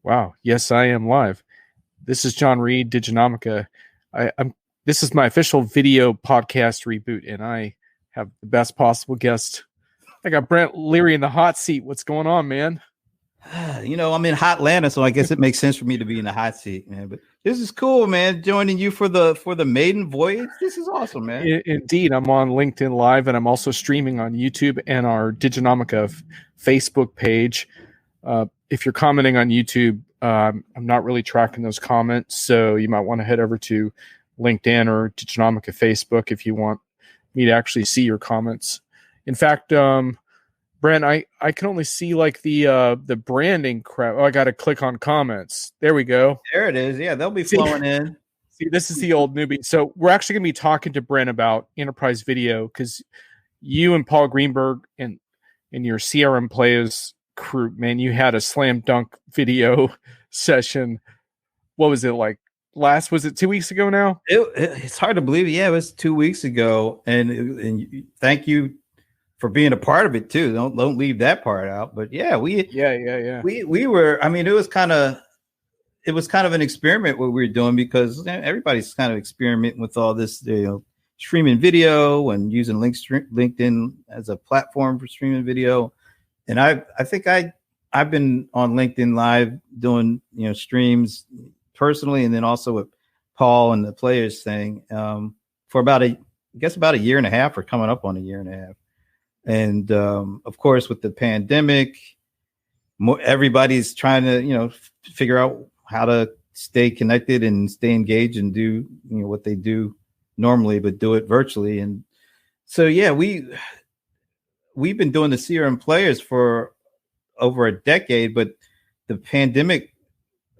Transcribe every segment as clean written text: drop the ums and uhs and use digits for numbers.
Wow. Yes, I am live. This is John Reed, Diginomica. This is my official video podcast reboot, and I have the best possible guest. I got Brent Leary in the hot seat. What's going on, man? I'm in hot Atlanta, so I guess it makes sense for me to be in the hot seat, man. But this is cool, man. Joining you for the maiden voyage. This is awesome, man. Indeed, I'm on LinkedIn Live, and I'm also streaming on YouTube and our Diginomica Facebook page. If you're commenting on YouTube, I'm not really tracking those comments, so you might want to head over to LinkedIn or Diginomica Facebook if you want me to actually see your comments. In fact, Brent, I can only see like the branding crap. Oh, I got to click on comments. There we go. There it is. Yeah, they'll be flowing in. See, this is the old newbie. So we're actually going to be talking to Brent about enterprise video because you and Paul Greenberg and your CRM players crew, man, you had a slam dunk video session. What was it like? Was it 2 weeks ago now? It's hard to believe. Yeah, it was 2 weeks ago. And thank you for being a part of it too. Don't leave that part out. But yeah, we were, I mean, it was kind of an experiment what we were doing because everybody's kind of experimenting with all this, streaming video and using LinkedIn as a platform for streaming video. And I think I've been on LinkedIn Live doing, streams personally, and then also with Paul and the players thing for about a year and a half, or coming up on a year and a half. And of course, with the pandemic, everybody's trying to, figure out how to stay connected and stay engaged and do, what they do normally, but do it virtually. And so, yeah, we've been doing the CRM players for over a decade, but the pandemic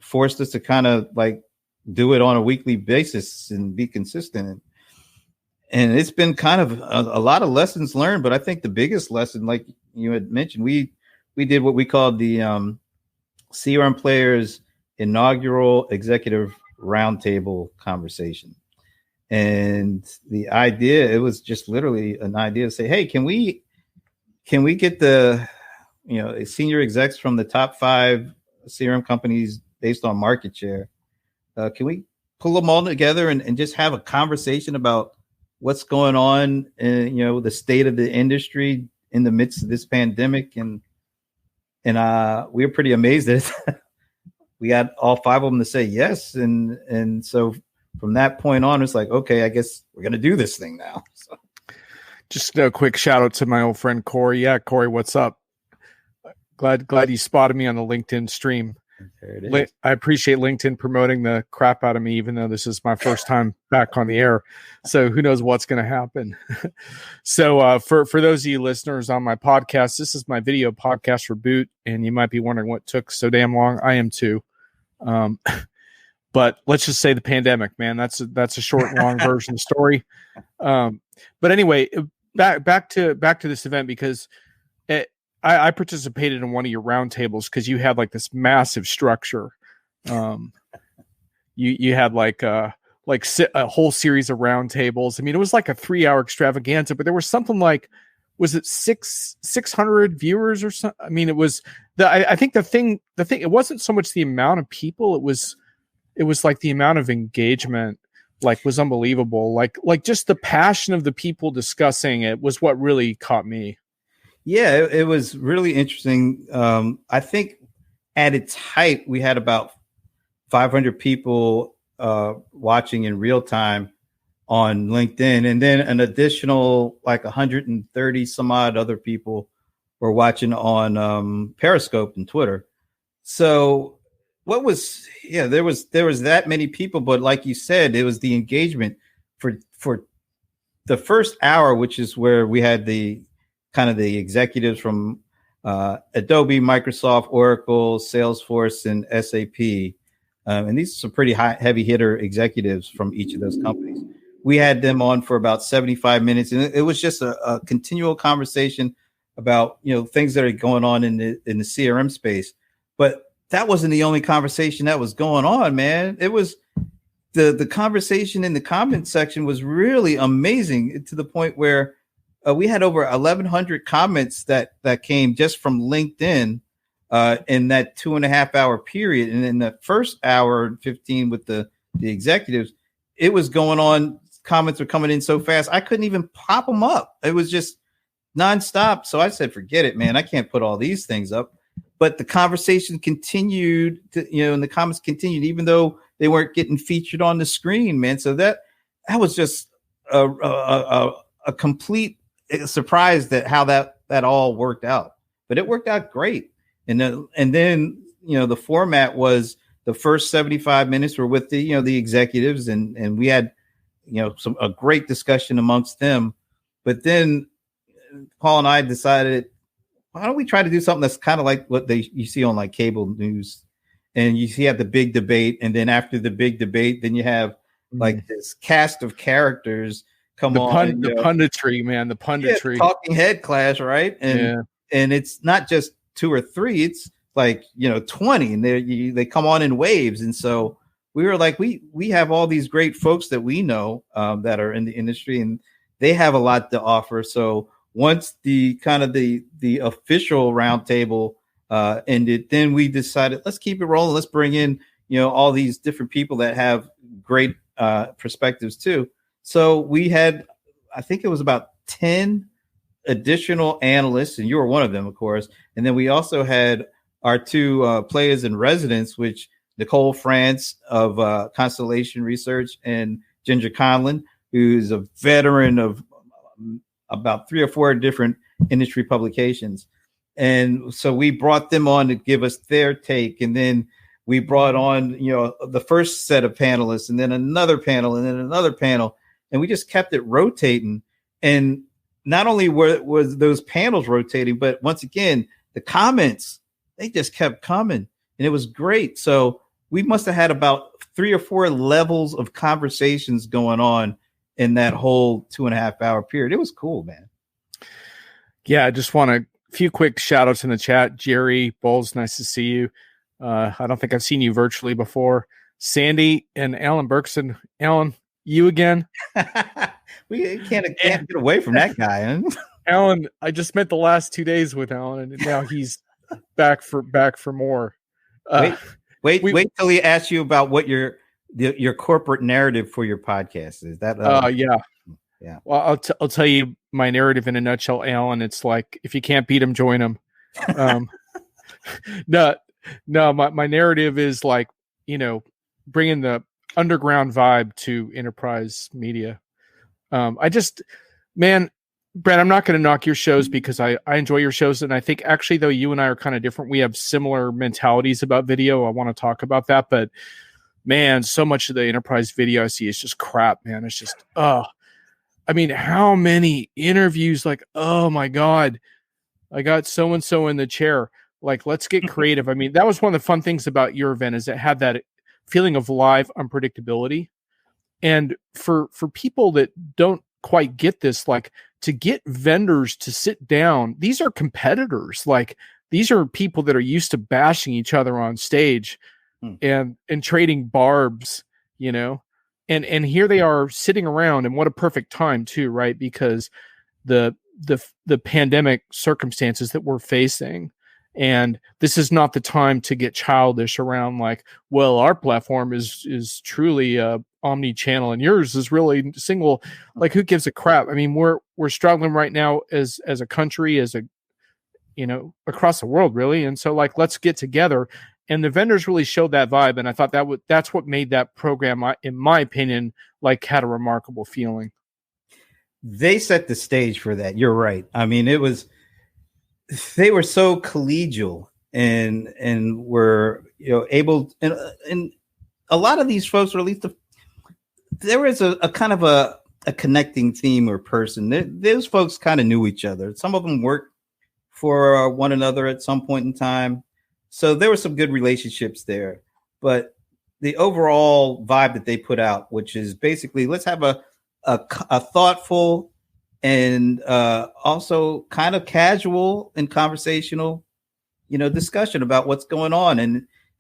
forced us to kind of like do it on a weekly basis and be consistent. And it's been kind of a lot of lessons learned, but I think the biggest lesson, like you had mentioned, we did what we called the CRM Players inaugural executive roundtable conversation. And the idea, it was just literally an idea to say, hey, can we get the, senior execs from the top 5 CRM companies based on market share? Can we pull them all together and just have a conversation about what's going on in, the state of the industry in the midst of this pandemic? And we were pretty amazed that we got all 5 of them to say yes. And so from that point on, it's like, okay, I guess we're going to do this thing now. So. Just a quick shout out to my old friend, Corey. Yeah, Corey, what's up? Glad you spotted me on the LinkedIn stream. There it is. I appreciate LinkedIn promoting the crap out of me, even though this is my first time back on the air. So who knows what's going to happen. So for those of you listeners on my podcast, this is my video podcast reboot. And you might be wondering what took so damn long. I am too. But let's just say the pandemic, man. That's a short and long version of the story. But anyway, back to this event, because I participated in one of your roundtables because you had like this massive structure. You had like a whole series of roundtables. I mean, it was like a 3-hour extravaganza, but there was something like, was it 600 viewers or something? I mean, it was I think the thing, it wasn't so much the amount of people. It was like the amount of engagement, like, was unbelievable. Like just the passion of the people discussing it was what really caught me. Yeah, it was really interesting. I think at its height, we had about 500 people watching in real time on LinkedIn, and then an additional like 130 some odd other people were watching on Periscope and Twitter. So there was that many people, but like you said, it was the engagement for the first hour, which is where we had the kind of the executives from Adobe, Microsoft, Oracle, Salesforce, and SAP. And these are some pretty heavy hitter executives from each of those companies. We had them on for about 75 minutes, and it was just a continual conversation about, things that are going on in the CRM space. But that wasn't the only conversation that was going on, man. It was the conversation in the comment section was really amazing, to the point where we had over 1,100 comments that came just from LinkedIn in that 2.5 hour period. And in the first hour and 15 with the executives, it was going on. Comments were coming in so fast, I couldn't even pop them up. It was just nonstop. So I said, forget it, man. I can't put all these things up. But the conversation continued, and the comments continued, even though they weren't getting featured on the screen, man. So that was just a complete surprise that how that all worked out. But it worked out great. And then the format was the first 75 minutes were with the executives, and we had a great discussion amongst them. But then Paul and I decided, why don't we try to do something that's kind of like what you see on like cable news, and you have the big debate, and then after the big debate, then you have like this cast of characters come on. The punditry, man, the punditry, talking head clash, right? And it's not just 2 or 3; it's like 20, and they come on in waves. And so we were like, we have all these great folks that we know that are in the industry, and they have a lot to offer. So once the official roundtable ended, then we decided, let's keep it rolling. Let's bring in all these different people that have great perspectives too. So we had, I think it was about 10 additional analysts, and you were one of them, of course. And then we also had our 2 players in residence, which Nicole France of Constellation Research and Ginger Conlon, who's a veteran of about 3 or 4 different industry publications. And so we brought them on to give us their take. And then we brought on, the first set of panelists, and then another panel, and then another panel. And we just kept it rotating. And not only was those panels rotating, but once again, the comments, they just kept coming. And it was great. So we must have had about 3 or 4 levels of conversations going on in that whole 2.5 hour period. It was cool, man. Yeah, I just want a few quick shout outs in the chat. Jerry Bowles, nice to see you. I don't think I've seen you virtually before. Sandy and Alan Berkson. Alan, you again? We can't get away from that guy. Huh? Alan, I just spent the last 2 days with Alan, and now he's back for more. Wait till he asks you about what your corporate narrative for your podcast is. That yeah. Well, I'll tell you my narrative in a nutshell, Alan. It's like, if you can't beat him, join him. No, my narrative is like, bringing the underground vibe to enterprise media. Brent, I'm not going to knock your shows because I enjoy your shows. And I think actually, though, you and I are kind of different. We have similar mentalities about video. I want to talk about that. But man, so much of the enterprise video I see is just crap, man. It's just, how many interviews, like, oh my God, I got so-and-so in the chair. Like, let's get creative. I mean, that was one of the fun things about your event, is it had that feeling of live unpredictability. And for people that don't quite get this, like, to get vendors to sit down, these are competitors. Like, these are people that are used to bashing each other on stage and trading barbs, and here they are sitting around, and what a perfect time too, right? Because the pandemic circumstances that we're facing, and this is not the time to get childish around like, well, our platform is truly omni-channel and yours is really single. Like, who gives a crap? I mean, we're struggling right now as a country, as a across the world, really. And so, like, let's get together. And the vendors really showed that vibe, and I thought that's what made that program, in my opinion, like, had a remarkable feeling. They set the stage for that. You're right. I mean, they were so collegial and were able, and a lot of these folks, or at least there was a kind of a connecting theme or person. Those folks kind of knew each other. Some of them worked for one another at some point in time. So there were some good relationships there. But the overall vibe that they put out, which is basically, let's have a thoughtful and also kind of casual and conversational, discussion about what's going on.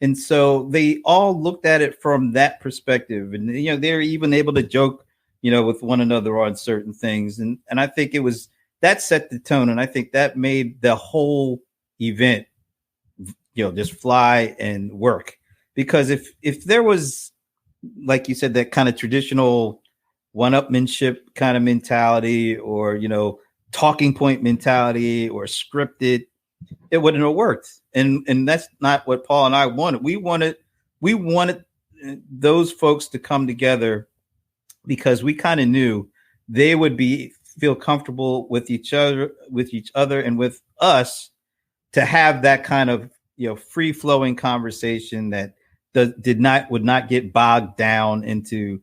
And so they all looked at it from that perspective. And, they're even able to joke, with one another on certain things. And I think that set the tone. And I think that made the whole event just fly and work. Because if there was, like you said, that kind of traditional one-upmanship kind of mentality, or talking point mentality, or scripted, it wouldn't have worked. And that's not what Paul and I wanted. We wanted those folks to come together because we kind of knew they would feel comfortable with each other and with us, to have that kind of free flowing conversation that would not get bogged down into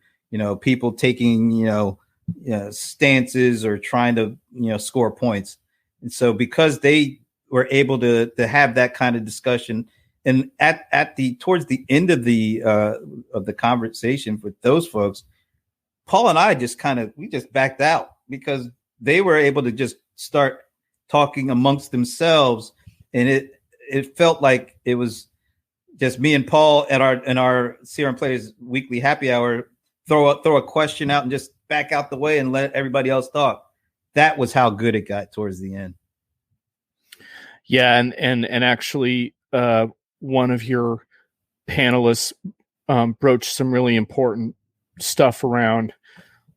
people taking stances or trying to score points. And so because they were able to have that kind of discussion, and towards the end of the conversation with those folks, Paul and I just backed out, because they were able to just start talking amongst themselves, and it felt like it was just me and Paul at our CRM Players weekly happy hour, throw a question out and just back out the way and let everybody else talk. That was how good it got towards the end. Yeah, and actually, one of your panelists broached some really important stuff around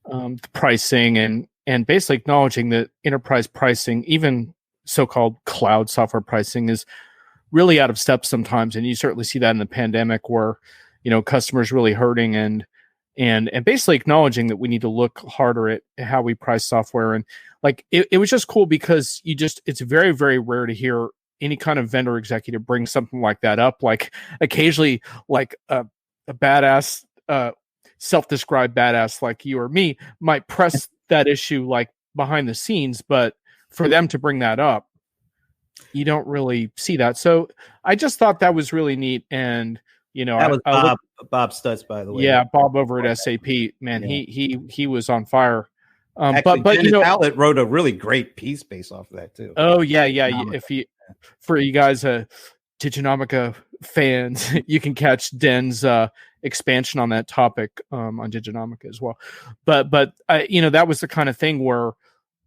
the pricing and basically acknowledging that enterprise pricing, even so-called cloud software pricing, is really out of step sometimes. And you certainly see that in the pandemic, where customers really hurting, and basically acknowledging that we need to look harder at how we price software. And like it was just cool, because it's very, very rare to hear any kind of vendor executive bring something like that up. Like occasionally, like a badass, self-described badass like you or me might press that issue like behind the scenes, but for them to bring that up, you don't really see that. So I just thought that was really neat. And that was Bob Stutz, by the way. Yeah, Bob over at SAP, man, yeah. he was on fire. Actually, but Dennis Howlett wrote a really great piece based off of that too. Oh yeah. For you guys, Diginomica fans, you can catch Den's expansion on that topic on Diginomica as well. But that was the kind of thing where,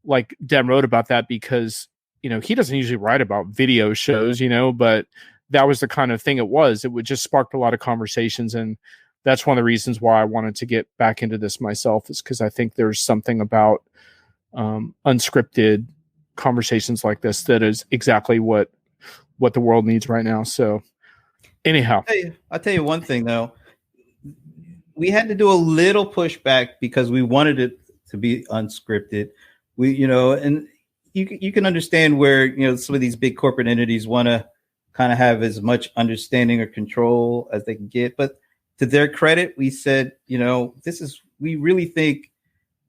like, Den wrote about that, because he doesn't usually write about video shows, but that was the kind of thing it was. It would just sparked a lot of conversations, and that's one of the reasons why I wanted to get back into this myself, is because I think there's something about unscripted conversations like this that is exactly what the world needs right now. So anyhow, I'll tell you one thing though. We had to do a little pushback because we wanted it to be unscripted. And you can understand where, some of these big corporate entities want to kind of have as much understanding or control as they can get. But to their credit, we said, we really think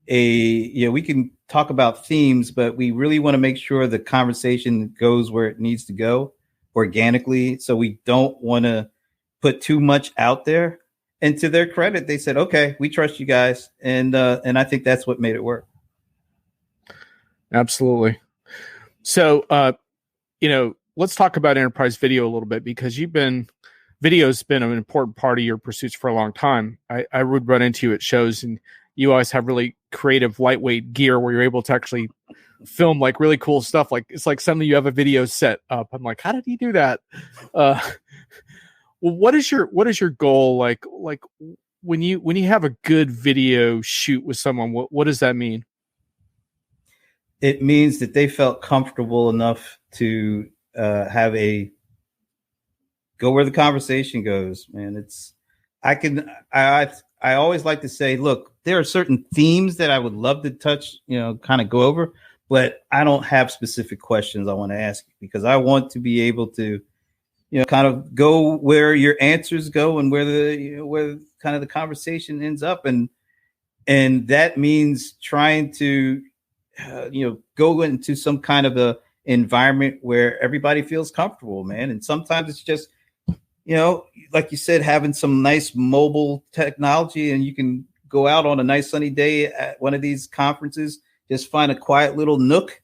we can talk about themes, but we really want to make sure the conversation goes where it needs to go organically. So we don't want to put too much out there. And to their credit, they said, okay, we trust you guys. And I think that's what made it work. Absolutely. So, let's talk about enterprise video a little bit, because video's been an important part of your pursuits for a long time. I would run into you at shows, and you always have really creative, lightweight gear where you're able to actually film like really cool stuff. Like it's like suddenly you have a video set up. I'm like, how did he do that? Well, what is your goal? Like when you have a good video shoot with someone, what does that mean? It means that they felt comfortable enough to go where the conversation goes, man. I always like to say, look, there are certain themes that I would love to touch, kind of go over, but I don't have specific questions I want to ask you, because I want to be able to, kind of go where your answers go and where kind of the conversation ends up. And that means trying to, go into some kind of a environment where everybody feels comfortable, man. And sometimes it's just, like you said, having some nice mobile technology, and you can go out on a nice sunny day at one of these conferences, just find a quiet little nook,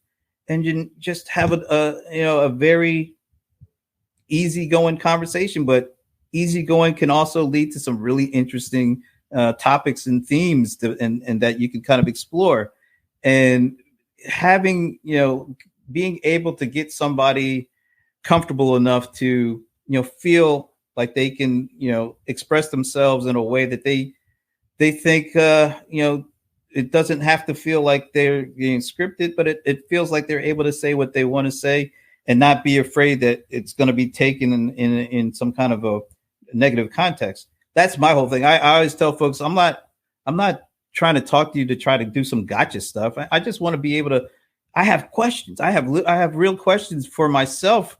and you just have a very easygoing conversation. But easygoing can also lead to some really interesting topics and themes and that you can kind of explore. And having, being able to get somebody comfortable enough to feel like they can, express themselves in a way that they think, it doesn't have to feel like they're being scripted, but it feels like they're able to say what they want to say and not be afraid that it's going to be taken in some kind of a negative context. That's my whole thing. I always tell folks, I'm not trying to talk to you to try to do some gotcha stuff. I just want to be able to, I have questions. I have real questions for myself.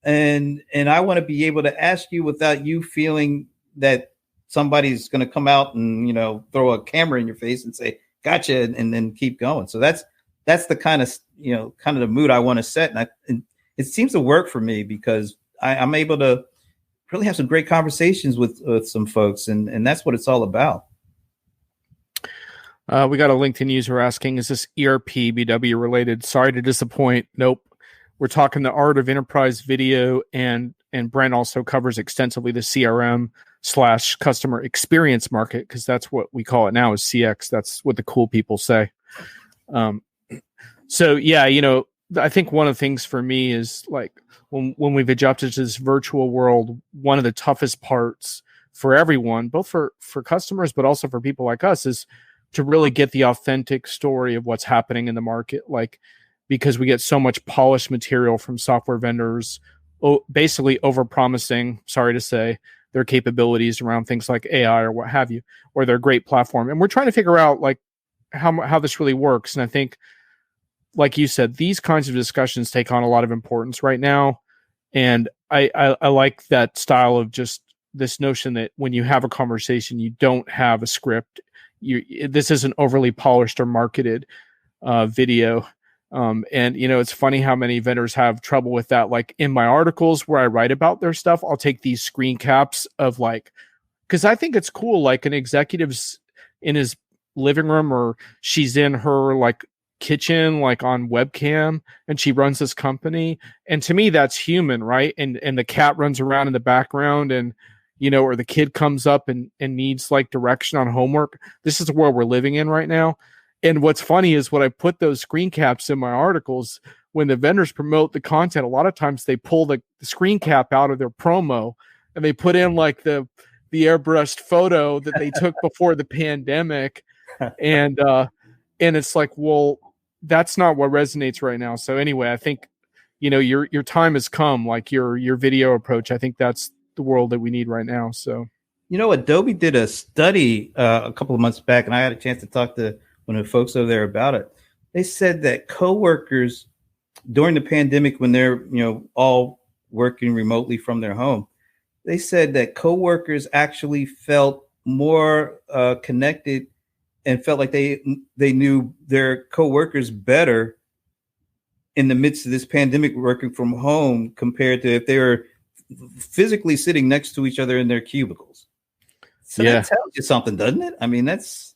And I want to be able to ask you without you feeling that somebody's going to come out and, throw a camera in your face and say, gotcha, and then keep going. So that's the kind of the mood I want to set. And it seems to work for me because I'm able to really have some great conversations with some folks. And that's what it's all about. We got a LinkedIn user asking, is this ERP BW related? Sorry to disappoint. Nope. We're talking the art of enterprise video, and Brent also covers extensively the CRM/customer experience market, because that's what we call it now, is CX. That's what the cool people say. So yeah, I think one of the things for me is like when we've adjusted to this virtual world, one of the toughest parts for everyone, both for customers, but also for people like us, is to really get the authentic story of what's happening in the market. Like, because we get so much polished material from software vendors, basically over-promising, sorry to say, their capabilities around things like AI or what have you, or their great platform. And we're trying to figure out like how this really works. And I think, like you said, these kinds of discussions take on a lot of importance right now. And I like that style of just this notion that when you have a conversation, you don't have a script. This isn't overly polished or marketed video. And it's funny how many vendors have trouble with that. Like in my articles where I write about their stuff, I'll take these screen caps of like, because I think it's cool. Like an executive's in his living room, or she's in her like kitchen, like on webcam, and she runs this company. And to me, that's human, right? And the cat runs around in the background, and or the kid comes up and needs like direction on homework. This is the world we're living in right now. And what's funny is when I put those screen caps in my articles, when the vendors promote the content, a lot of times they pull the screen cap out of their promo and they put in like the airbrushed photo that they took before the pandemic. And it's like, well, that's not what resonates right now. So anyway, I think, your time has come, like your video approach. I think that's the world that we need right now. So, Adobe did a study a couple of months back, and I had a chance to talk to one of the folks over there about it. They said that coworkers during the pandemic, when they're, all working remotely from their home, they said that coworkers actually felt more connected and felt like they knew their coworkers better in the midst of this pandemic working from home compared to if they were physically sitting next to each other in their cubicles. So that tells you something, doesn't it? I mean, that's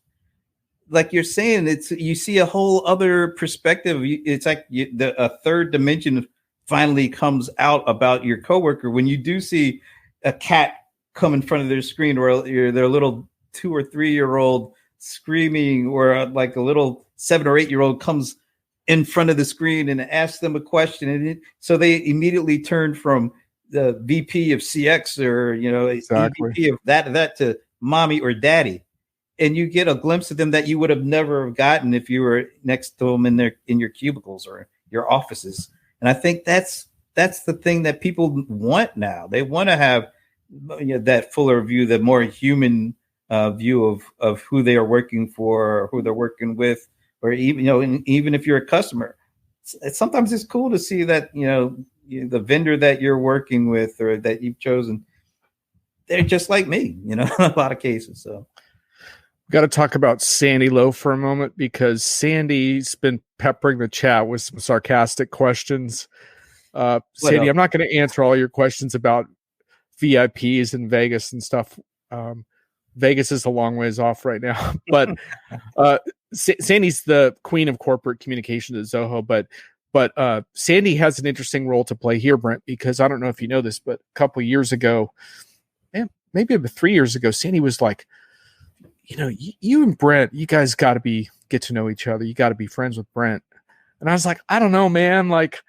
like you're saying, you see a whole other perspective. It's like a third dimension finally comes out about your coworker when you do see a cat come in front of their screen, or their little 2 or 3 year old screaming, or like a little 7 or 8 year old comes in front of the screen and asks them a question, and so they immediately turn from the VP of CX or exactly. EVP of that to mommy or daddy. And you get a glimpse of them that you would have never gotten if you were next to them in your cubicles or your offices. And I think that's the thing that people want now. They want to have that fuller view, the more human view of who they are working for, or who they're working with, or even even if you're a customer. Sometimes it's cool to see that the vendor that you're working with or that you've chosen, they're just like me, in a lot of cases. So. Got to talk about Sandy Lowe for a moment, because Sandy's been peppering the chat with some sarcastic questions. Sandy, I'm not going to answer all your questions about VIPs in Vegas and stuff. Vegas is a long ways off right now, but Sandy's the queen of corporate communication at Zoho. But Sandy has an interesting role to play here, Brent, because I don't know if you know this, but a couple of years ago, maybe about 3 years ago, Sandy was like, you and Brent, you guys got to get to know each other. You got to be friends with Brent. And I was like, I don't know, man. Like,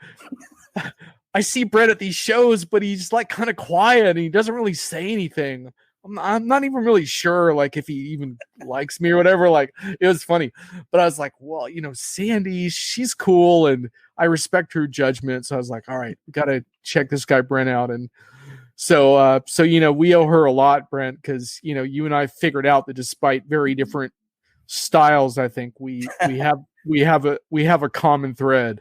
I see Brent at these shows, but he's like kind of quiet and he doesn't really say anything. I'm not even really sure, like, if he even likes me or whatever. Like, it was funny, but I was like, well, Sandy, she's cool and I respect her judgment. So I was like, all right, got to check this guy Brent out. And so we owe her a lot, Brent, because you and I figured out that despite very different styles, I think we have a common thread.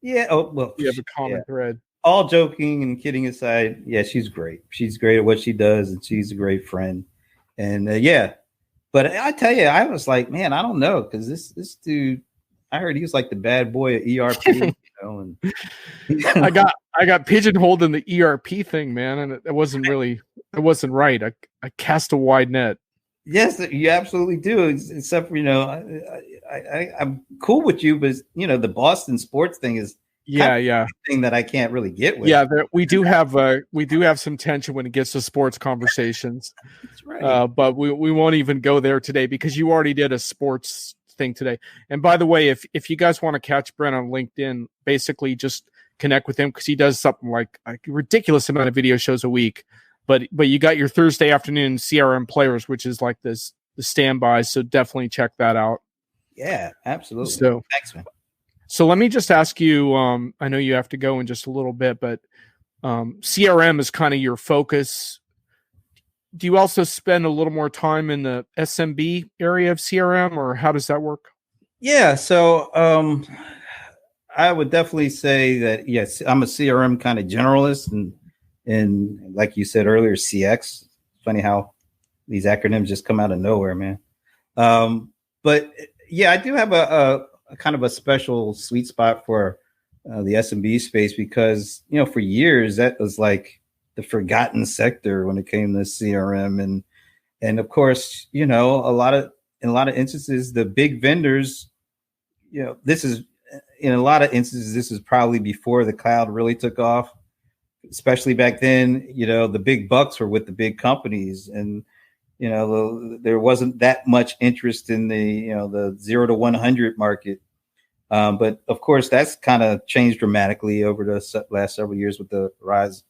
Yeah. Oh well, we have a common thread. All joking and kidding aside, yeah, she's great. She's great at what she does, and she's a great friend. And but I tell you, I was like, man, I don't know, because this dude, I heard he was like the bad boy at ERP. And I got pigeonholed in the ERP thing, man, and it wasn't right. I cast a wide net. Yes, you absolutely do. Except for I'm cool with you, but the Boston sports thing is thing that I can't really get with. Yeah, we do have some tension when it gets to sports conversations. That's right. But we won't even go there today because you already did a sports thing today. And by the way, if you guys want to catch Brent on LinkedIn, basically just connect with him because he does something like a ridiculous amount of video shows a week. But you got your Thursday afternoon CRM players, which is like the standby. So definitely check that out. Yeah, absolutely. So thanks, man. So let me just ask you, I know you have to go in just a little bit, but CRM is kind of your focus. Do you also spend a little more time in the SMB area of CRM, or how does that work? Yeah, so I would definitely say that, yes, I'm a CRM kind of generalist, and like you said earlier, CX. Funny how these acronyms just come out of nowhere, man. But yeah, I do have a kind of a special sweet spot for the SMB space because, for years that was like the forgotten sector when it came to CRM. And of course, in a lot of instances, the big vendors, this is in a lot of instances, this is probably before the cloud really took off, especially back then. The big bucks were with the big companies, and there wasn't that much interest in the 0 to 100 market. But of course, that's kind of changed dramatically over the last several years with the rise,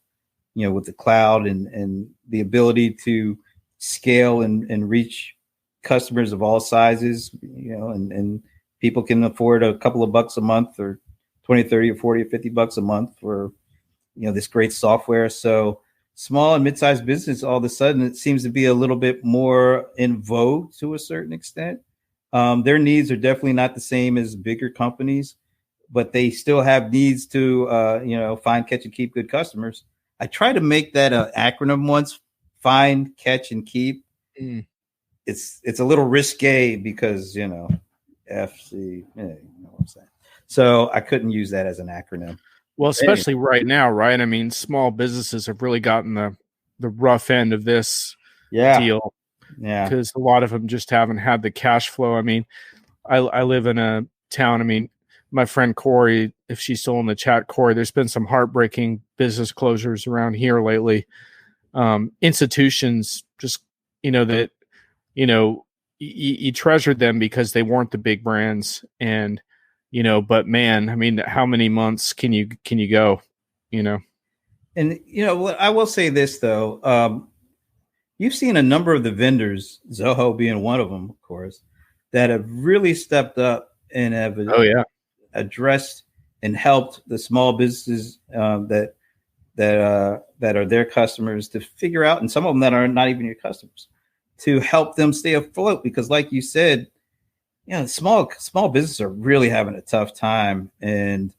with the cloud and the ability to scale and reach customers of all sizes, and people can afford a couple of bucks a month or 20, 30 or 40 or 50 bucks a month for, this great software. So small and mid-sized business, all of a sudden, it seems to be a little bit more in vogue to a certain extent. Their needs are definitely not the same as bigger companies, but they still have needs to, find, catch, and keep good customers. I tried to make that an acronym once: find, catch, and keep. It's a little risque because, FC, you know what I'm saying. So I couldn't use that as an acronym. Well, especially right now, right? I mean, small businesses have really gotten the rough end of this deal. Yeah. Because a lot of them just haven't had the cash flow. I mean, I live in a town. I mean, my friend Corey, if she's still in the chat, Corey, there's been some heartbreaking business closures around here lately. Institutions just, that, you treasured them because they weren't the big brands. And, but man, I mean, how many months can you go, And, I will say this, though. You've seen a number of the vendors, Zoho being one of them, of course, that have really stepped up and have addressed and helped the small businesses that are their customers to figure out, and some of them that are not even your customers, to help them stay afloat. Because, like you said, small businesses are really having a tough time, and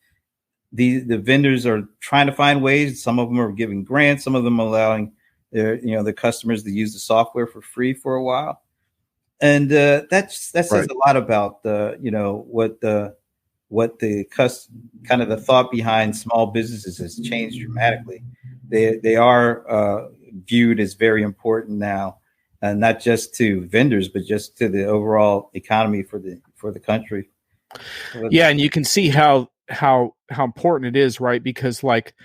the vendors are trying to find ways. Some of them are giving grants, some of them allowing their customers to use the software for free for a while. And that says a lot about what the kind of the thought behind small businesses has changed dramatically. They are viewed as very important now, not just to vendors, but just to the overall economy for the country. Yeah, and you can see how important it is, right? Because like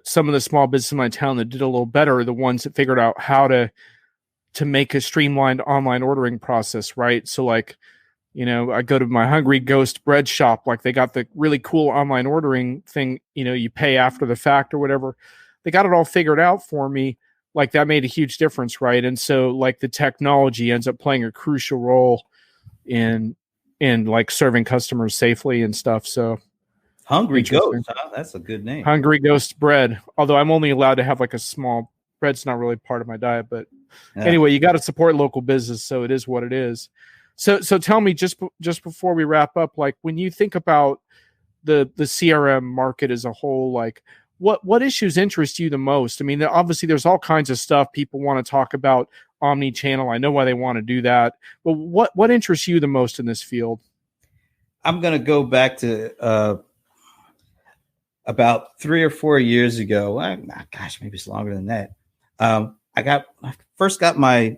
some of the small businesses in my town that did a little better are the ones that figured out how to make a streamlined online ordering process, right? So like, I go to my Hungry Ghost bread shop. Like, they got the really cool online ordering thing. You pay after the fact or whatever. They got it all figured out for me. Like, that made a huge difference, right? And so, like, the technology ends up playing a crucial role in like serving customers safely and stuff. So Hungry Ghost, huh? That's a good name. Hungry Ghost bread. Although I'm only allowed to have like a small bread's not really part of my diet, but anyway, you got to support local business, so it is what it is. So tell me, just before we wrap up, like, when you think about the CRM market as a whole, like, what issues interest you the most? I mean, obviously there's all kinds of stuff people want to talk about. Omni-channel, I know why they want to do that, but what interests you the most in this field? I'm going to go back to about 3 or 4 years ago. Gosh, maybe it's longer than that. I first got my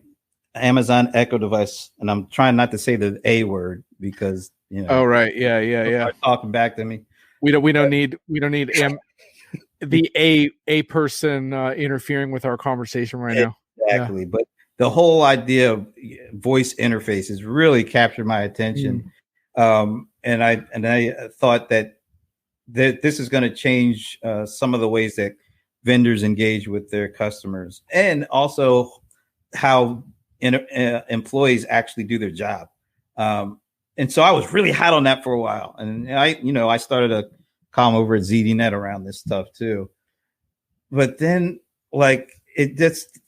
Amazon Echo device, and I'm trying not to say the A word because Oh right, yeah. Talking back to me. We don't need the a person interfering with our conversation right now. Exactly, yeah. But the whole idea of voice interfaces really captured my attention, and I thought that this is going to change some of the ways that vendors engage with their customers, and also how employees actually do their job. And so I was really hot on that for a while, and I started a column over at ZDNet around this stuff too. But then, like, it just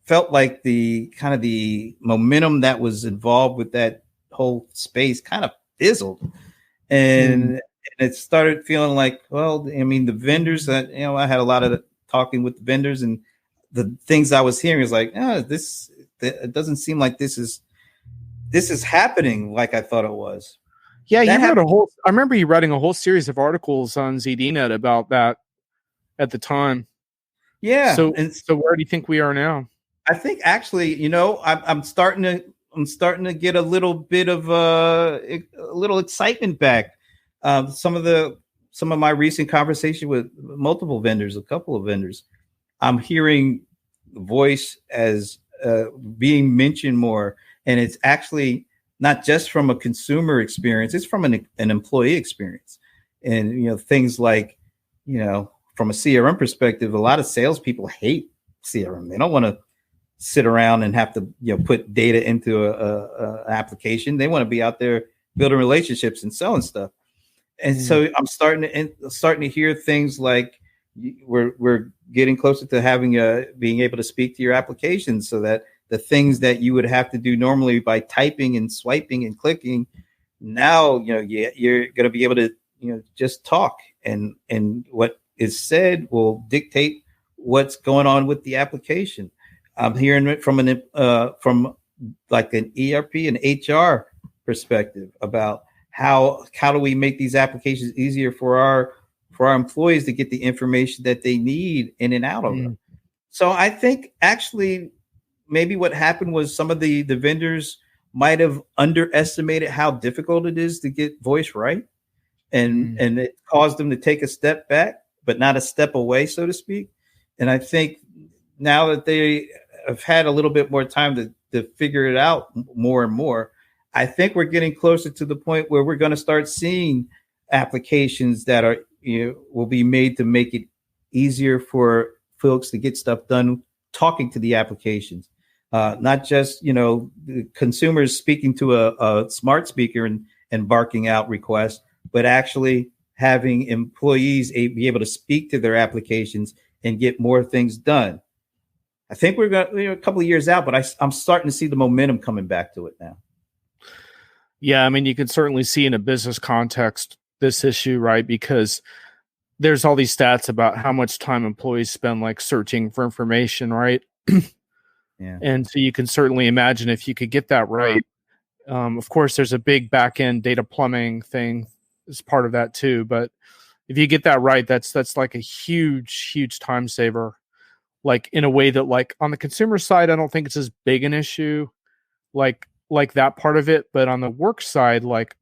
felt like the kind of the momentum that was involved with that whole space kind of fizzled, and it started feeling like, well, I mean, the vendors that I had a lot of talking with the vendors, and the things I was hearing is like, it doesn't seem like this is happening like I thought it was. Yeah, I remember you writing a whole series of articles on ZDNet about that at the time. Yeah. So where do you think we are now? I think actually, I'm starting to get a little bit of a little excitement back. Some of my recent conversation with multiple vendors, a couple of vendors, I'm hearing voice as being mentioned more, and it's actually not just from a consumer experience; it's from an employee experience. And things like, from a CRM perspective, a lot of salespeople hate CRM. They don't want to sit around and have to put data into a application. They want to be out there building relationships and selling stuff. And so I'm starting to hear things like we're getting closer to having being able to speak to your applications, so that the things that you would have to do normally by typing and swiping and clicking, now you're going to be able to just talk, and what is said will dictate what's going on with the application. I'm hearing it from like an ERP and HR perspective about how do we make these applications easier for our employees to get the information that they need in and out of them. So I think actually maybe what happened was some of the vendors might have underestimated how difficult it is to get voice right, and it caused them to take a step back, but not a step away, so to speak. And I think now that they have had a little bit more time to figure it out more and more, I think we're getting closer to the point where we're going to start seeing applications that are will be made to make it easier for folks to get stuff done talking to the applications, not just the consumers speaking to a smart speaker and barking out requests, but actually having employees be able to speak to their applications and get more things done. I think we're going a couple of years out, but I'm starting to see the momentum coming back to it now. Yeah, I mean, you can certainly see in a business context this issue, right? Because there's all these stats about how much time employees spend like searching for information, right? Yeah. And so you can certainly imagine if you could get that right. Of course, there's a big back end data plumbing thing as part of that too. But if you get that right, that's like a huge time saver. Like in a way that, like, on the consumer side, I don't think it's as big an issue, like that part of it. But on the work side, like,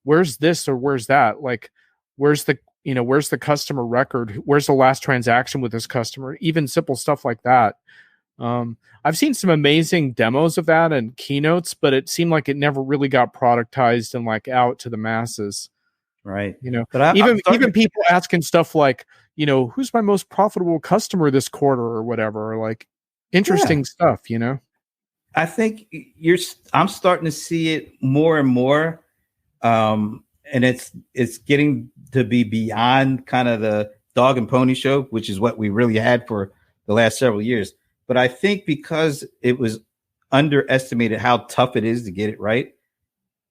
where's this or where's that? Like, where's the customer record? Where's the last transaction with this customer? Even simple stuff like that. I've seen some amazing demos of that and keynotes, but it seemed like it never really got productized and like out to the masses. Right. But even people asking stuff like, who's my most profitable customer this quarter or whatever, or like interesting stuff, I think I'm starting to see it more and more. And it's getting to be beyond kind of the dog and pony show, which is what we really had for the last several years. But I think because it was underestimated how tough it is to get it right,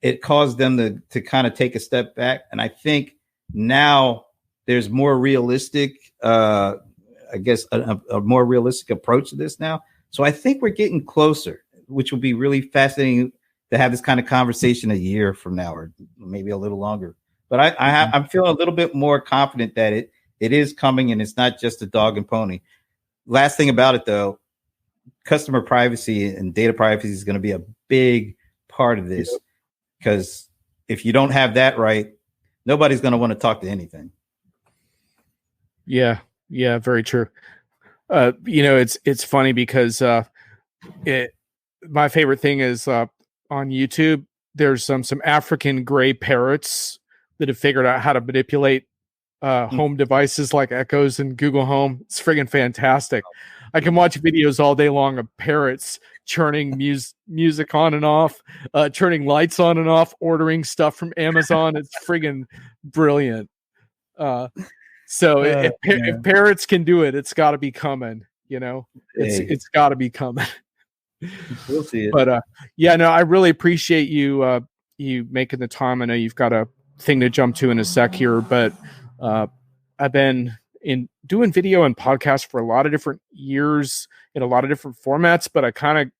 it caused them to kind of take a step back. And I think now there's more realistic, a more realistic approach to this now. So I think we're getting closer, which will be really fascinating to have this kind of conversation a year from now, or maybe a little longer. But I'm feeling a little bit more confident that it is coming, and it's not just a dog and pony. Last thing about it, though, customer privacy and data privacy is going to be a big part of this, because if you don't have that right, nobody's going to want to talk to anything. Yeah, very true. It's funny because my favorite thing is on YouTube, there's some African gray parrots that have figured out how to manipulate home devices like Echoes and Google Home. It's friggin' fantastic. I can watch videos all day long of parrots churning music on and off, turning lights on and off, ordering stuff from Amazon. It's friggin' brilliant. So if parrots can do it, it's got to be coming. It's got to be coming. We'll see it. But I really appreciate you making the time. I know you've got a thing to jump to in a sec here, but I've been doing video and podcasts for a lot of different years in a lot of different formats, but I kind of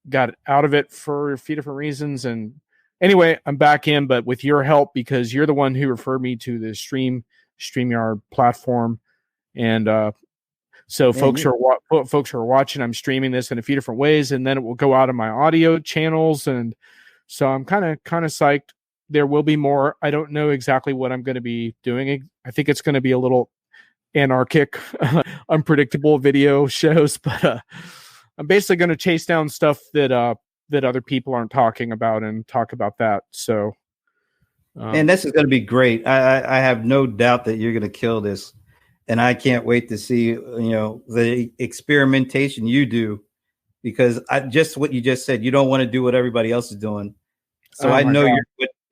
got out of it for a few different reasons. And anyway, I'm back in, but with your help, because you're the one who referred me to the StreamYard platform. And so folks who are watching, I'm streaming this in a few different ways, and then it will go out on my audio channels. And so I'm kind of psyched. There will be more. I don't know exactly what I'm going to be doing. I think it's going to be a little anarchic, unpredictable video shows, but I'm basically going to chase down stuff that other people aren't talking about and talk about that. So, and this is going to be great. I have no doubt that you're going to kill this, and I can't wait to see the experimentation you do, because just what you just said, you don't want to do what everybody else is doing. So I know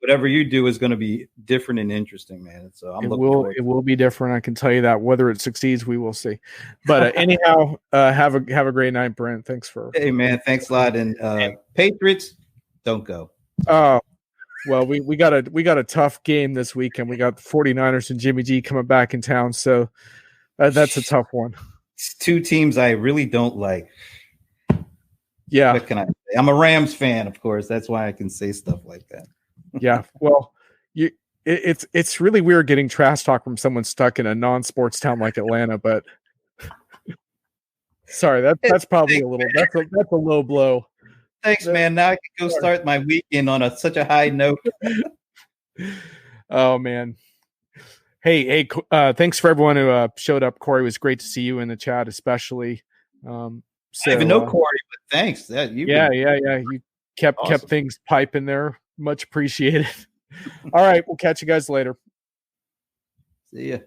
whatever you do is going to be different and interesting, man. So it will be different. I can tell you that. Whether it succeeds, we will see. But anyhow, have a great night, Brent. Thanks for. Hey, man. Thanks a lot. And Patriots, don't go. Oh, well, we got a tough game this weekend. We got the 49ers and Jimmy G coming back in town, so that's a tough one. It's two teams I really don't like. Yeah. What can I say? I'm a Rams fan, of course. That's why I can say stuff like that. Yeah. Well, it's really weird getting trash talk from someone stuck in a non-sports town like Atlanta, but sorry, that's probably that's a low blow. Thanks, man. Now I can go start my weekend on such a high note. Oh man. Hey, thanks for everyone who showed up. Corey, it was great to see you in the chat, especially. I even know Corey, but thanks. You kept things piping there. Much appreciated. All right, we'll catch you guys later. See ya.